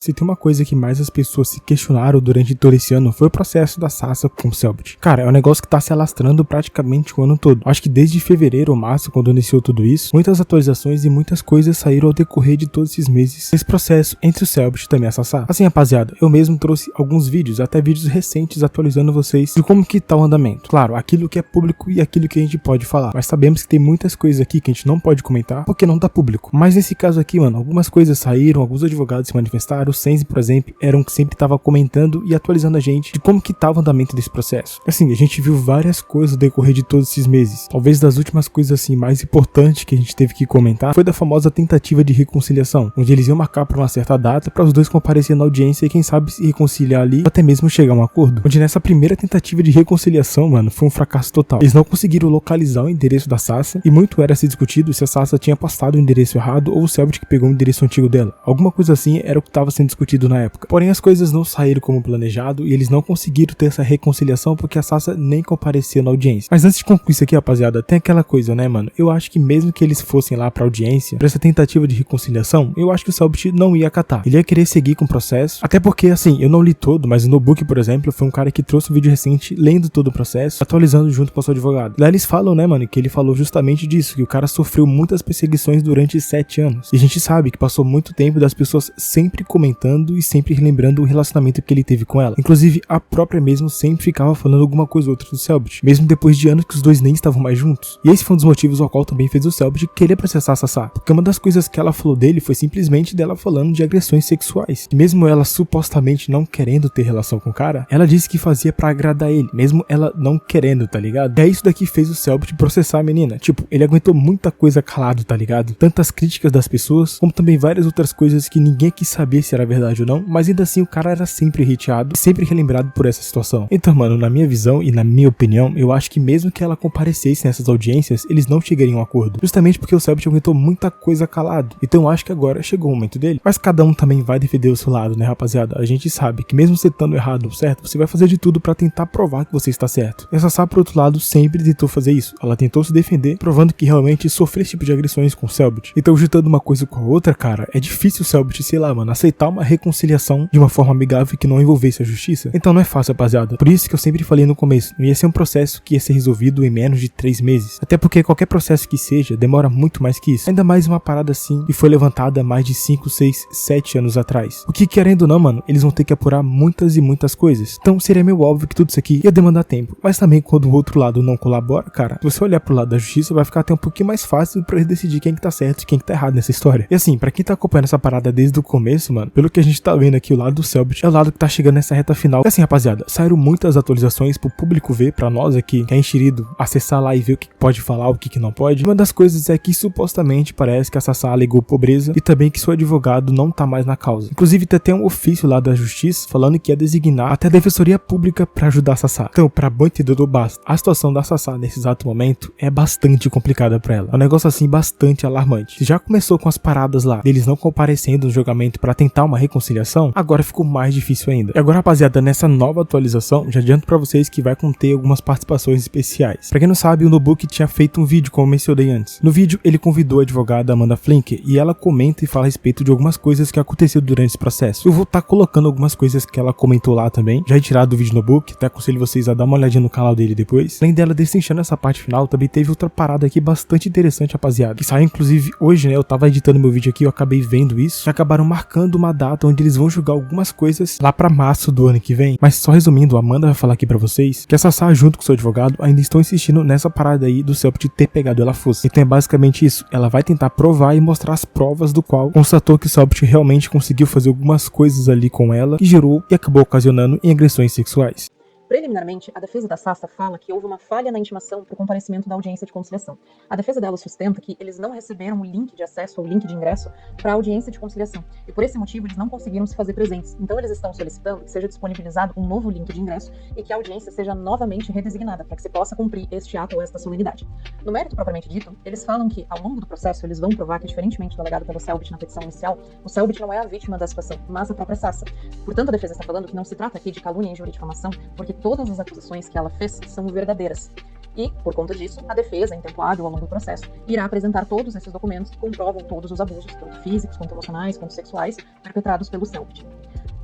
Se tem uma coisa que mais as pessoas se questionaram durante todo esse ano foi o processo da Sasha com o Selbit. Cara, é um negócio que tá se alastrando praticamente o ano todo. Acho que desde fevereiro ou março, quando iniciou tudo isso, muitas atualizações e muitas coisas saíram ao decorrer de todos esses meses nesse processo entre o Selbit e também a Sasha. Assim, rapaziada, eu mesmo trouxe alguns vídeos, até vídeos recentes, atualizando vocês de como que tá o andamento. Claro, aquilo que é público e aquilo que a gente pode falar. Mas sabemos que tem muitas coisas aqui que a gente não pode comentar porque não tá público. Mas nesse caso aqui, mano, algumas coisas saíram, alguns advogados se manifestaram. O Senzi, por exemplo, era um que sempre tava comentando e atualizando a gente de como que tava o andamento desse processo. Assim, a gente viu várias coisas no decorrer de todos esses meses. Talvez das últimas coisas assim mais importantes que a gente teve que comentar foi da famosa tentativa de reconciliação, onde eles iam marcar para uma certa data para os dois comparecerem na audiência e quem sabe se reconciliar ali, ou até mesmo chegar a um acordo. Onde nessa primeira tentativa de reconciliação, mano, foi um fracasso total. Eles não conseguiram localizar o endereço da Sasha e muito era se discutido se a Sasha tinha passado o endereço errado ou o Selbit que pegou o endereço antigo dela. Alguma coisa assim era o que estava sendo discutido na época. Porém, as coisas não saíram como planejado e eles não conseguiram ter essa reconciliação porque a Sasha nem compareceu na audiência. Mas antes de concluir isso aqui, rapaziada, tem aquela coisa, né, mano? Eu acho que mesmo que eles fossem lá pra audiência, pra essa tentativa de reconciliação, eu acho que o Selbit não ia acatar. Ele ia querer seguir com o processo, até porque, assim, eu não li todo, mas o Notebook, por exemplo, foi um cara que trouxe um vídeo recente lendo todo o processo, atualizando junto com o seu advogado. Lá eles falam, né, mano, que ele falou justamente disso, que o cara sofreu muitas perseguições durante 7 anos. E a gente sabe que passou muito tempo das pessoas sempre comentando e sempre relembrando o relacionamento que ele teve com ela. Inclusive, a própria mesmo sempre ficava falando alguma coisa ou outra do Selbit, mesmo depois de anos que os dois nem estavam mais juntos. E esse foi um dos motivos ao qual também fez o Selbit querer processar a Sasha, porque uma das coisas que ela falou dele foi simplesmente dela falando de agressões sexuais. E mesmo ela supostamente não querendo ter relação com o cara, ela disse que fazia pra agradar ele, mesmo ela não querendo, tá ligado? E é isso daqui fez o Selbit processar a menina. Tipo, ele aguentou muita coisa calado, tá ligado? Tantas críticas das pessoas, como também várias outras coisas que ninguém quis saber se era verdade ou não, mas ainda assim o cara era sempre hateado e sempre relembrado por essa situação. Então, mano, na minha visão e na minha opinião, eu acho que mesmo que ela comparecesse nessas audiências, eles não chegariam a um acordo, justamente porque o Selbit aguentou muita coisa calado. Então eu acho que agora chegou o momento dele. Mas cada um também vai defender o seu lado, né, rapaziada? A gente sabe que mesmo você estando errado ou certo, você vai fazer de tudo pra tentar provar que você está certo. E a Sasha, por outro lado, sempre tentou fazer isso. Ela tentou se defender, provando que realmente sofreu esse tipo de agressões com o Selbit. Então, juntando uma coisa com a outra, cara, é difícil o Selbit, sei lá, mano, aceitar uma reconciliação de uma forma amigável que não envolvesse a justiça. Então não é fácil, rapaziada. Por isso que eu sempre falei no começo, não ia ser um processo que ia ser resolvido em menos de 3 meses. Até porque qualquer processo que seja, demora muito mais que isso. Ainda mais uma parada assim, que foi levantada há mais de 5, 6, 7 anos atrás. O que, querendo ou não, mano, eles vão ter que apurar muitas e muitas coisas. Então seria meio óbvio que tudo isso aqui ia demandar tempo. Mas também quando o outro lado não colabora, cara, se você olhar pro lado da justiça, vai ficar até um pouquinho mais fácil pra eles decidir quem que tá certo e quem que tá errado nessa história. E assim, pra quem tá acompanhando essa parada desde o começo, mano, pelo que a gente tá vendo aqui, o lado do Selbit é o lado que tá chegando nessa reta final. E assim, rapaziada, saíram muitas atualizações pro público ver, pra nós aqui, que é enxerido, acessar lá e ver o que pode falar, o que não pode. Uma das coisas é que supostamente parece que a Sasha alegou pobreza e também que seu advogado não tá mais na causa. Inclusive, tem até um ofício lá da justiça falando que ia designar até a defensoria pública pra ajudar a Sasha. Então, pra bom entendedor basta, a situação da Sasha nesse exato momento é bastante complicada pra ela. É um negócio assim bastante alarmante. Se já começou com as paradas lá, deles não comparecendo no julgamento pra tentar uma reconciliação, agora ficou mais difícil ainda. E agora, rapaziada, nessa nova atualização, já adianto pra vocês que vai conter algumas participações especiais. Pra quem não sabe, o Notebook tinha feito um vídeo, como eu mencionei antes. No vídeo, ele convidou a advogada Amanda Flinker e ela comenta e fala a respeito de algumas coisas que aconteceu durante esse processo. Eu vou estar colocando algumas coisas que ela comentou lá também, já retirado do vídeo no Notebook, até aconselho vocês a dar uma olhadinha no canal dele depois. Além dela destrinchando essa parte final, também teve outra parada aqui bastante interessante, rapaziada, que saiu inclusive hoje, né, eu tava editando meu vídeo aqui, eu acabei vendo isso, já acabaram marcando uma data onde eles vão julgar algumas coisas lá pra março do ano que vem. Mas só resumindo, a Amanda vai falar aqui pra vocês que a Sasha, junto com seu advogado, ainda estão insistindo nessa parada aí do Selbit ter pegado ela fosse. Então é basicamente isso, ela vai tentar provar e mostrar as provas do qual constatou que o Selbit realmente conseguiu fazer algumas coisas ali com ela, que gerou e acabou ocasionando em agressões sexuais. Preliminarmente, a defesa da Sasha fala que houve uma falha na intimação para o comparecimento da audiência de conciliação. A defesa dela sustenta que eles não receberam o link de acesso ou o link de ingresso para a audiência de conciliação, e por esse motivo eles não conseguiram se fazer presentes. Então eles estão solicitando que seja disponibilizado um novo link de ingresso e que a audiência seja novamente redesignada para que se possa cumprir este ato ou esta solenidade. No mérito propriamente dito, eles falam que ao longo do processo eles vão provar que, diferentemente do alegado pelo Selbit na petição inicial, o Selbit não é a vítima da situação, mas a própria Sasha. Portanto, a defesa está falando que não se trata aqui de calúnia, injúria e difamação, porque todas as acusações que ela fez são verdadeiras. E, por conta disso, a defesa, em tempo hábil ao longo do processo, irá apresentar todos esses documentos que comprovam todos os abusos, tanto físicos, quanto emocionais, quanto sexuais, perpetrados pelo Selbit.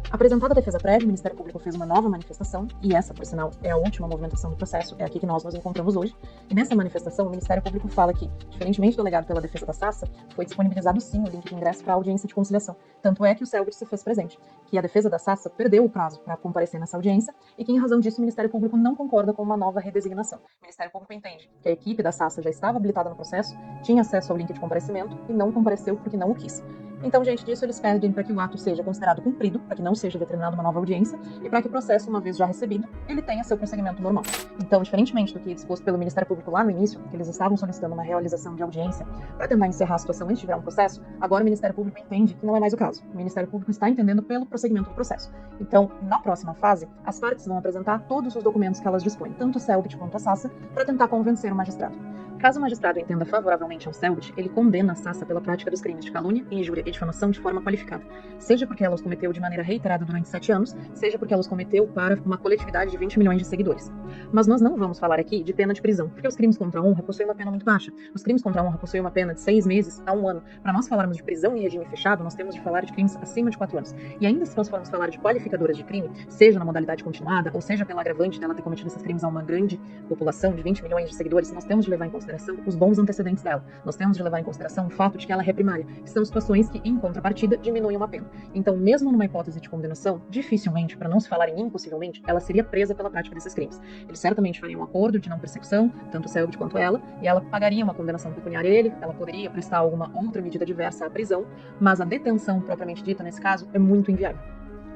Apresentada a defesa prévia, o Ministério Público fez uma nova manifestação, e essa, por sinal, é a última movimentação do processo, é aqui que nós nos encontramos hoje. E nessa manifestação, o Ministério Público fala que, diferentemente do alegado pela defesa da Sassa, foi disponibilizado sim o link de ingresso para a audiência de conciliação. Tanto é que o Selbit se fez presente, que a defesa da Sassa perdeu o prazo para comparecer nessa audiência, e que, em razão disso, o Ministério Público não concorda com uma nova redesignação. O Ministério Público entende que a equipe da Sassa já estava habilitada no processo, tinha acesso ao link de comparecimento e não compareceu porque não o quis. Então, diante disso, eles pedem para que o ato seja considerado cumprido, para que não seja determinada uma nova audiência, e para que o processo, uma vez já recebido, ele tenha seu prosseguimento normal. Então, diferentemente do que exposto pelo Ministério Público lá no início, que eles estavam solicitando uma realização de audiência para tentar encerrar a situação antes de virar um processo, agora o Ministério Público entende que não é mais o caso. O Ministério Público está entendendo pelo prosseguimento do processo. Então, na próxima fase, as partes vão apresentar todos os documentos que elas dispõem, tanto o Selbit quanto a Sassa, para tentar convencer o magistrado. Caso o magistrado entenda favoravelmente ao Selbit, ele condena a Sassa pela prática dos crimes de calúnia, injúria e difamação de forma qualificada, seja porque ela os cometeu de maneira reiterada durante 7 anos, seja porque ela os cometeu para uma coletividade de 20 milhões de seguidores. Mas nós não vamos falar aqui de pena de prisão, porque os crimes contra a honra possuem uma pena muito baixa. Os crimes contra a honra possuem uma pena de 6 meses a 1 ano. Para nós falarmos de prisão em regime fechado, nós temos de falar de crimes acima de 4 anos. E ainda se nós formos falar de qualificadoras de crime, seja na modalidade continuada, ou seja pela agravante dela ter cometido esses crimes a uma grande população de 20 milhões de seguidores, nós temos de levar em consideração os bons antecedentes dela. Nós temos de levar em consideração o fato de que ela é réprimária, que são situações que, em contrapartida, diminuem uma pena. Então, mesmo numa hipótese de condenação, dificilmente, para não se falar em impossivelmente, ela seria presa pela prática desses crimes. Eles certamente fariam um acordo de não persecução, tanto o Selbit quanto ela, e ela pagaria uma condenação pecuniária a ele, ela poderia prestar alguma outra medida diversa à prisão, mas a detenção propriamente dita, nesse caso, é muito inviável.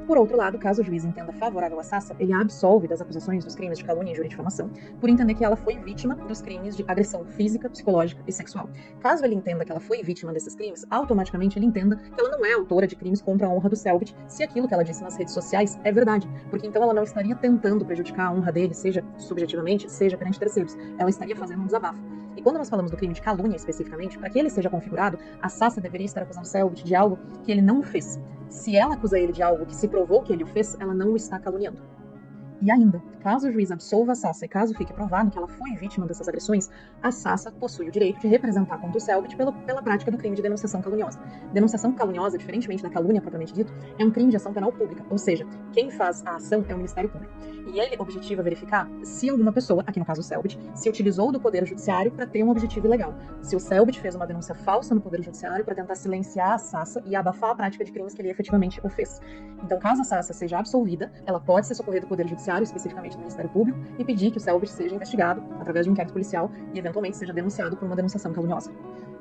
Por outro lado, caso o juiz entenda favorável a Sassa, ele a absolve das acusações dos crimes de calúnia, injúria e difamação, por entender que ela foi vítima dos crimes de agressão física, psicológica e sexual. Caso ele entenda que ela foi vítima desses crimes, automaticamente ele entenda que ela não é autora de crimes contra a honra do Selbit, se aquilo que ela disse nas redes sociais é verdade, porque então ela não estaria tentando prejudicar a honra dele, seja subjetivamente, seja perante terceiros. Ela estaria fazendo um desabafo. E quando nós falamos do crime de calúnia especificamente, para que ele seja configurado, a Sassa deveria estar acusando o Selbit de algo que ele não fez. Se ela acusa ele de algo que se provou que ele o fez, ela não o está caluniando. E ainda, caso o juiz absolva a Sassa e caso fique provado que ela foi vítima dessas agressões, a Sassa possui o direito de representar contra o Selbit pela prática do crime de denunciação caluniosa. Denunciação caluniosa, diferentemente da calúnia propriamente dito, é um crime de ação penal pública, ou seja, quem faz a ação é o Ministério Público. E ele objetiva verificar se alguma pessoa, aqui no caso o Selbit, se utilizou do Poder Judiciário para ter um objetivo ilegal. Se o Selbit fez uma denúncia falsa no Poder Judiciário para tentar silenciar a Sassa e abafar a prática de crimes que ele efetivamente o fez. Então, caso a Sassa seja absolvida, ela pode se socorrer do Poder Judiciário, especificamente do Ministério Público, e pedir que o Selbit seja investigado através de um inquérito policial e, eventualmente, seja denunciado por uma denunciação caluniosa.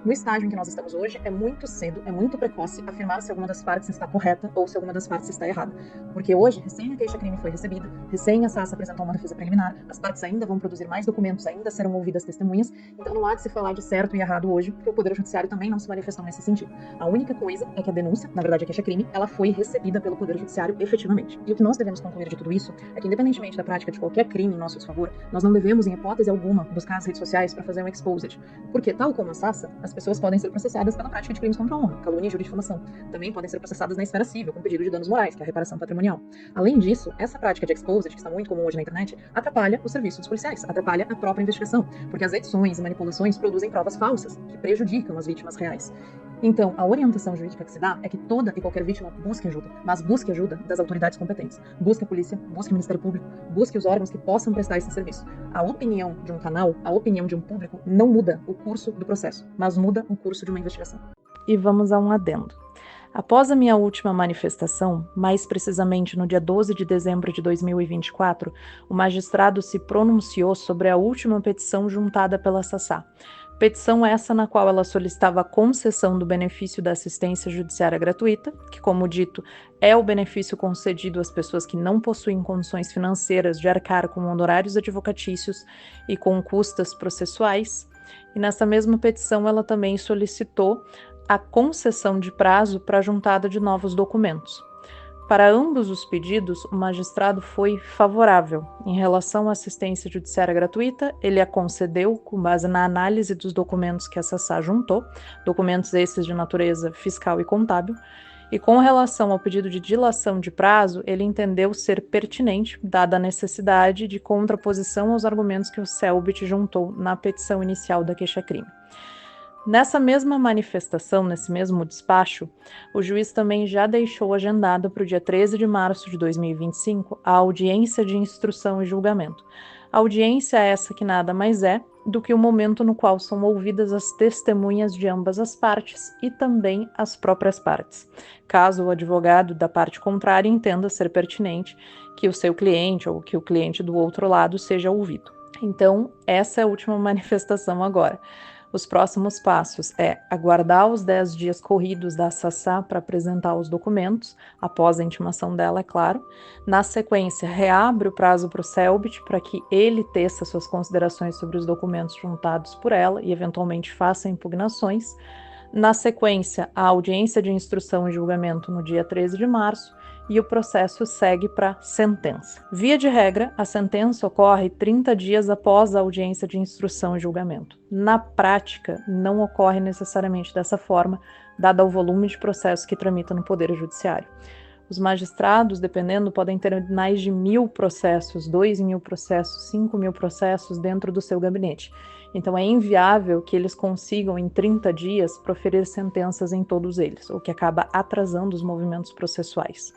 No estágio em que nós estamos hoje, é muito cedo, é muito precoce afirmar se alguma das partes está correta ou se alguma das partes está errada. Porque hoje, recém a queixa-crime foi recebida, recém a Sassa apresentou uma defesa preliminar, as partes ainda vão produzir mais documentos, ainda serão ouvidas testemunhas, então não há de se falar de certo e errado hoje, porque o Poder Judiciário também não se manifestou nesse sentido. A única coisa é que a denúncia, na verdade a queixa-crime, ela foi recebida pelo Poder Judiciário efetivamente. E o que nós devemos concluir de tudo isso é que, independentemente da prática de qualquer crime em nosso desfavor, nós não devemos, em hipótese alguma, buscar as redes sociais para fazer um exposed. Porque, tal como a Sassa, as pessoas podem ser processadas pela prática de crimes contra a honra, calúnia, injúria e difamação. Também podem ser processadas na esfera civil, com pedido de danos morais, que é a reparação patrimonial. Além disso, essa prática de exposed, que está muito comum hoje na internet, atrapalha o serviço dos policiais, atrapalha a própria investigação, porque as edições e manipulações produzem provas falsas, que prejudicam as vítimas reais. Então, a orientação jurídica que se dá é que toda e qualquer vítima busque ajuda, mas busque ajuda das autoridades competentes. Busque a polícia, busque o Ministério Público, busque os órgãos que possam prestar esse serviço. A opinião de um canal, a opinião de um público não muda o curso do processo, mas muda o curso de uma investigação. E vamos a um adendo. Após a minha última manifestação, mais precisamente no dia 12 de dezembro de 2024, o magistrado se pronunciou sobre a última petição juntada pela Sassá. Petição essa na qual ela solicitava a concessão do benefício da assistência judiciária gratuita, que, como dito, é o benefício concedido às pessoas que não possuem condições financeiras de arcar com honorários advocatícios e com custas processuais. E nessa mesma petição ela também solicitou a concessão de prazo para a juntada de novos documentos. Para ambos os pedidos, o magistrado foi favorável. Em relação à assistência judiciária gratuita, ele a concedeu com base na análise dos documentos que a Sassá juntou, documentos esses de natureza fiscal e contábil, E com relação ao pedido de dilação de prazo, ele entendeu ser pertinente, dada a necessidade de contraposição aos argumentos que o Selbit juntou na petição inicial da queixa-crime. Nessa mesma manifestação, nesse mesmo despacho, o juiz também já deixou agendada para o dia 13 de março de 2025 a audiência de instrução e julgamento. A audiência é essa que nada mais é do que o momento no qual são ouvidas as testemunhas de ambas as partes e também as próprias partes, caso o advogado da parte contrária entenda ser pertinente que o seu cliente ou que o cliente do outro lado seja ouvido. Então, essa é a última manifestação agora. Os próximos passos é aguardar os 10 dias corridos da Sassá para apresentar os documentos, após a intimação dela, é claro. Na sequência, reabre o prazo para o Selbit para que ele teça suas considerações sobre os documentos juntados por ela e, eventualmente, faça impugnações. Na sequência, a audiência de instrução e julgamento no dia 13 de março e o processo segue para sentença. Via de regra, a sentença ocorre 30 dias após a audiência de instrução e julgamento. Na prática, não ocorre necessariamente dessa forma, dado o volume de processos que tramita no Poder Judiciário. Os magistrados, dependendo, podem ter mais de 1.000 processos, 2.000 processos, 5.000 processos dentro do seu gabinete. Então, é inviável que eles consigam, em 30 dias, proferir sentenças em todos eles, o que acaba atrasando os movimentos processuais.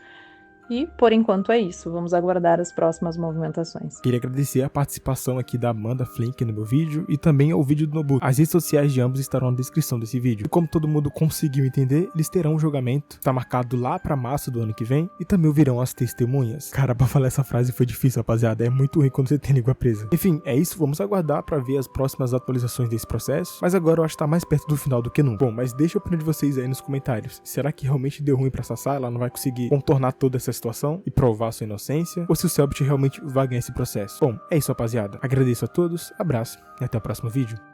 E, por enquanto, é isso. Vamos aguardar as próximas movimentações. Queria agradecer a participação aqui da Amanda Flink no meu vídeo e também ao vídeo do Nobu. As redes sociais de ambos estarão na descrição desse vídeo. E como todo mundo conseguiu entender, eles terão um julgamento. Está marcado lá para março do ano que vem. E também ouvirão as testemunhas. Cara, pra falar essa frase foi difícil, rapaziada. É muito ruim quando você tem língua presa. Enfim, é isso. Vamos aguardar para ver as próximas atualizações desse processo. Mas agora eu acho que tá mais perto do final do que nunca. Bom, mas deixa a opinião de vocês aí nos comentários. Será que realmente deu ruim pra Sassá? Ela não vai conseguir contornar toda essa situação e provar sua inocência, ou se o Selbit realmente vai ganhar esse processo. Bom, é isso, rapaziada. Agradeço a todos, abraço e até o próximo vídeo.